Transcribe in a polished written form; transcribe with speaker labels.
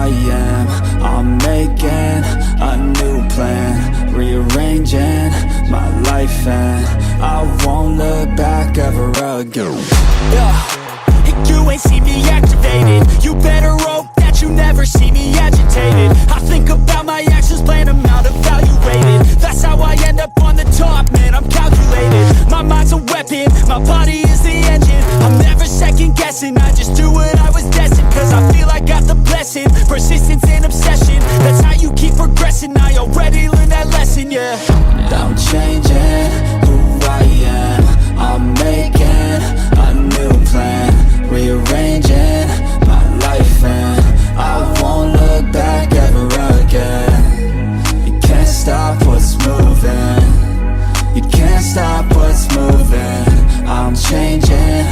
Speaker 1: I am. I'm making a new plan, rearranging my life, and I won't look back ever again.
Speaker 2: You ain't see me activated. You better hope that you never see me agitated. I think about my actions, plan them out, evaluated. That's how I end up on the top, man, I'm calculated. My mind's a weapon, my body is the engine. I'm never second guessing, I just do what I was destined. Cause I feel I got the blessing, persistence and obsession. That's how you keep progressing, I already learned that lesson, yeah.
Speaker 1: I'm changing who I am. I'm making a new plan, rearranging my life, and I won't look back ever again. You can't stop what's moving. You can't stop what's moving. I'm changing